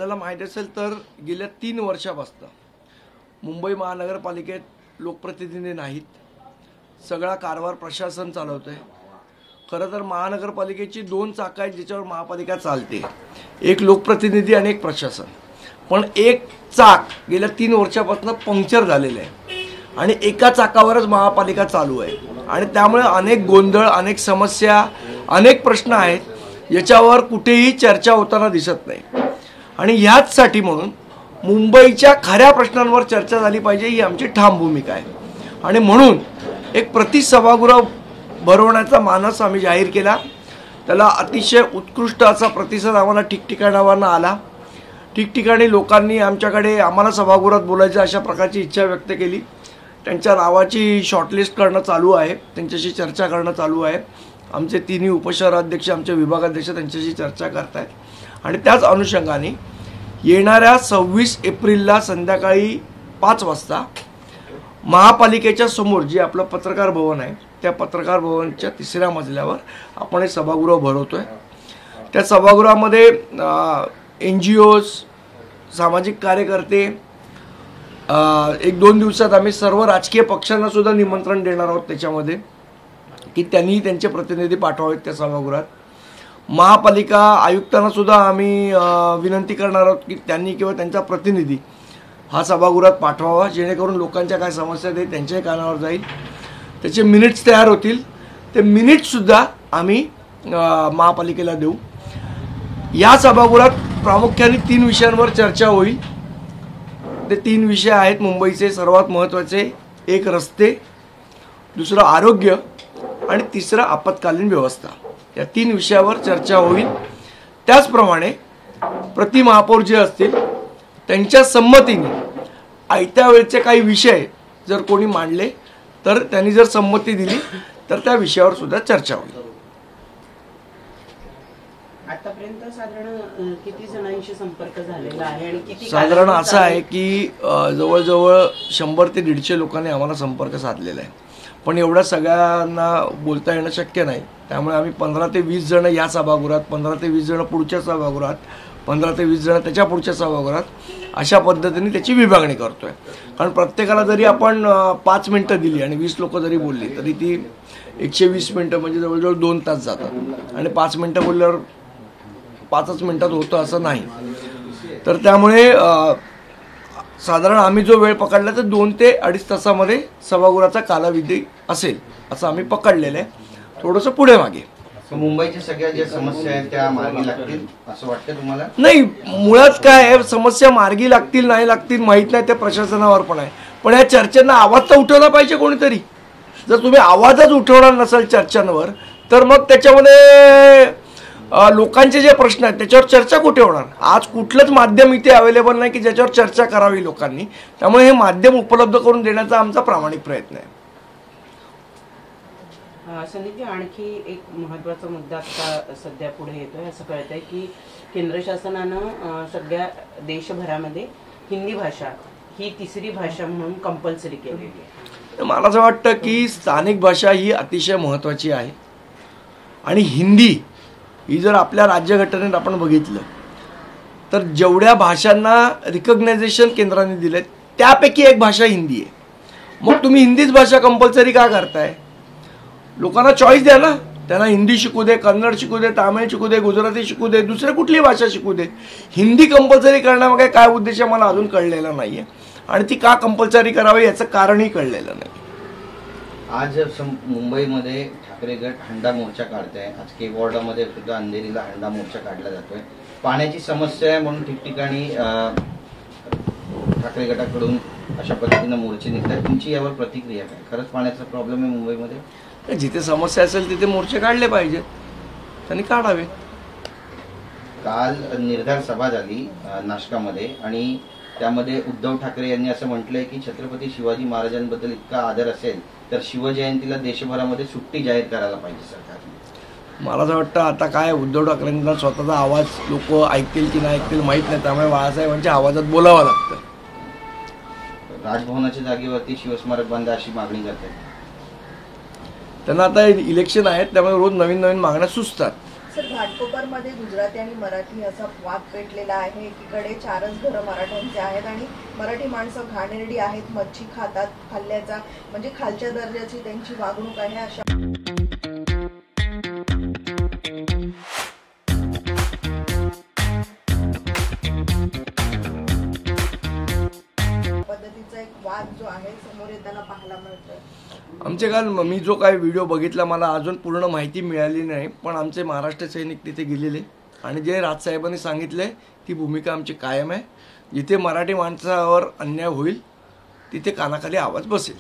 आपल्याला माहिती असेल तर गेल्या 3 वर्षापासून मुंबई महानगरपालिकेत लोकप्रतिनिधी नाहीत, सगळा कारभार प्रशासन चालवतंय। खरं तर महानगरपालिकेची 2 चाकं आहेत ज्याच्यावर महापालिका चालते, एक लोकप्रतिनिधी आणि एक प्रशासन। पण एक चाक गेल्या 3 वर्षापासून पंक्चर झालेलं आहे आणि एका चाकावरच महापालिका चालू आहे आणि त्यामुळे अनेक गोंधळ, अनेक समस्या, अनेक प्रश्न आहेत याच्यावर कुठेही चर्चा होताना दिसत नाही। आणि ह्याचसाठी म्हणून मुंबईच्या खऱ्या प्रश्नांवर चर्चा झाली पाहिजे ही आमची ठाम भूमिका आहे आणि म्हणून एक प्रतिसभागृह भरवण्याचा मानस आम्ही जाहीर केला। त्याला अतिशय उत्कृष्ट असा प्रतिसाद आम्हाला ठिकठिकाणावरून आला। ठिकठिकाणी लोकांनी आम्हाला सभागृहात बोलायचं अशा प्रकारची इच्छा व्यक्त केली। त्यांच्या नावाची शॉर्टलिस्ट करणं चालू आहे, त्यांच्याशी चर्चा करणं चालू आहे। आमचे 3 उपशहराध्यक्ष, आमचे विभागाध्यक्ष त्यांच्याशी चर्चा करत आहेत आणि त्याच अनुषंगाने येणाऱ्या 26 एप्रिलला संध्याकाळी 5 वाजता महापालिकेच्या समोर जे आपलं पत्रकार भवन आहे त्या पत्रकार भवनच्या 3ऱ्या मजल्यावर आपण हे सभागृह भरवतोय। त्या सभागृहामध्ये NGOज, सामाजिक कार्यकर्ते, 1-2 दिवसात आम्ही सर्व राजकीय पक्षांना सुद्धा निमंत्रण देणार आहोत त्याच्यामध्ये की त्यांनी त्यांचे प्रतिनिधी पाठवावेत त्या सभागृहात। महापालिका आयुक्तांना सुद्धा आम्ही विनंती करणार आहोत की त्यांनी किंवा त्यांचा प्रतिनिधी हा सभागृहात पाठवावा, जेणेकरून लोकांच्या काय समस्या आहेत त्यांच्याही कानावर जाईल, त्याचे मिनिट्स तयार होतील। ते मिनिट्ससुद्धा आम्ही महापालिकेला देऊ। या सभागृहात प्रामुख्याने 3 विषयांवर चर्चा होईल। ते 3 विषय आहेत मुंबईचे सर्वात महत्त्वाचे, एक रस्ते, दुसरं आरोग्य आणि तिसरं आपत्कालीन व्यवस्था। या 3 विषयावर चर्चा होईल। त्याचप्रमाणे प्रतिमहापौर जे असतील त्यांच्या संमतीने आयत्या वेळचे काही विषय जर कोणी मांडले तर त्यांनी जर संमती दिली तर त्या विषयावर सुद्धा चर्चा होईल। आतापर्यंत साधारण किती जणांशी संपर्क झालेला आहे आणि किती साधारण असं आहे की जवळजवळ 100 ते 150 लोकांनी आम्हाला संपर्क साधलेला आहे, पण एवढ्या सगळ्यांना बोलता येणं शक्य नाही। त्यामुळे आम्ही 15 ते 20 जण या सभागृहात, 15 ते 20 जण पुढच्या सभागृहात, 15 ते 20 जण त्याच्या पुढच्या सभागृहात अशा पद्धतीने त्याची विभागणी करतोय। कारण प्रत्येकाला जरी आपण 5 मिनिटं दिली आणि 20 लोक जरी बोलली तरी ती 120 मिनिटं म्हणजे जवळजवळ 2 तास जातात आणि 5 मिनिटं बोलल्यावर 5च मिनिटात होतं असं नाही। तर त्यामुळे साधारण आम्ही जो वेळ पकडला तर 2 ते 2.5 तासामध्ये सभागृहाचा कालावधी असेल असं आम्ही पकडलेलं आहे, थोडंसं पुढे मागे। मुंबईच्या सगळ्या ज्या समस्या आहेत त्या मार्गी लागतील असं वाटतं तुम्हाला? नाही, मुळात काय आहे, समस्या मार्गी लागतील नाही लागतील माहीत नाही, त्या प्रशासनावर पण आहे। पण या चर्चेंना आवाज तर उठवला पाहिजे कोणीतरी। जर तुम्ही आवाजच उठवणार नसाल चर्चांवर तर मग त्याच्यामध्ये लोकांचे जे प्रश्न आहेत त्याच्यावर चर्चा कुठे होणार? आज कुठलंच माध्यम इथे अवेलेबल नाही की ज्याच्यावर चर्चा करावी लोकांनी, त्यामुळे हे माध्यम उपलब्ध करून देण्याचा आमचा प्रामाणिक प्रयत्न आहे। सनीजी, आणखी एक महत्त्वाचा मुद्दा आता सध्या पुढे येतोय, असं कळतंय की केंद्र शासनानं सगळ्या देशभरामध्ये हिंदी भाषा ही 3री भाषा म्हणून कंपल्सरी केलेली आहे। मला असं वाटतं की स्थानिक भाषा ही अतिशय महत्त्वाची आहे आणि हिंदी ही जर आपल्या राज्यघटनेत आपण बघितलं तर जेवढ्या भाषांना रिकग्नायझेशन केंद्राने दिले त्यापैकी एक भाषा हिंदी आहे। मग तुम्ही हिंदीच भाषा कंपल्सरी का करताय? लोकांना चॉईस द्या ना, त्यांना हिंदी शिकू दे, कन्नड शिकू दे, तामिळ शिकू दे, गुजराती शिकू दे, दुसरी कुठली भाषा शिकू दे। हिंदी कंपल्सरी करण्यामागे काय उद्देश मला अजून कळलेला नाहीये आणि ती का कंपल्सरी करावी याचं कारणही कळलेलं नाही। आज मुंबईमध्ये ठाकरे गट हंडा मोर्चा काढताय, आज केवॉर्डामध्ये सुद्धा अंधेरीला हंडा मोर्चा काढला जातोय। पाण्याची समस्या आहे म्हणून ठिकठिकाणी ठाकरे गटाकडून अशा पद्धतीनं मोर्चे निघतात, तुमची यावर प्रतिक्रिया काय? खरंच पाण्याचा प्रॉब्लेम आहे मुंबईमध्ये? जिथे समस्या असेल तिथे मोर्चे काढले पाहिजेत, त्यांनी काढावे। काल निर्धार सभा झाली नाशकामध्ये आणि त्यामध्ये उद्धव ठाकरे यांनी असं म्हटलंय की छत्रपती शिवाजी महाराजांबद्दल इतका आदर असेल तर शिवजयंतीला देशभरामध्ये सुट्टी जाहीर करायला पाहिजे सरकारने। मला असं वाटतं आता काय उद्धव ठाकरेंना स्वतःचा आवाज लोक ऐकतील की नाही ऐकतील माहीत नाही, त्यामुळे बाळासाहेबांच्या आवाजात बोलावं लागतं। राजभवनाच्या जागेवरती शिवस्मारक बांधा अशी मागणी करतात। त्यांना आता इलेक्शन आहेत त्यामुळे रोज नवीन नवीन मागण्या सुचतात। सर, घाटकोपरमध्ये गुजराती आणि मराठी असा वाद पेटलेला आहे. एकीकडे 4च घरं मराठ्यांचे आहेत आणि मराठी माणसं घाणेरडी आहेत, मच्छी खातात, खाल्ल्याचा म्हणजे खालच्या दर्जाची त्यांची वागणूक आहे अशा पद्धतीचा एक वाद जो आहे समोर येताना पाहायला मिळतोय. आमचे काल मी जो काही व्हिडिओ बघितला मला अजून पूर्ण माहिती मिळाली नाही, पण आमचे महाराष्ट्र सैनिक तिथे गेलेले आणि जे राजसाहेबांनी सांगितले ती भूमिका आमची कायम आहे. जिथे मराठी माणसावर अन्याय होईल तिथे कानाखाली आवाज बसेल.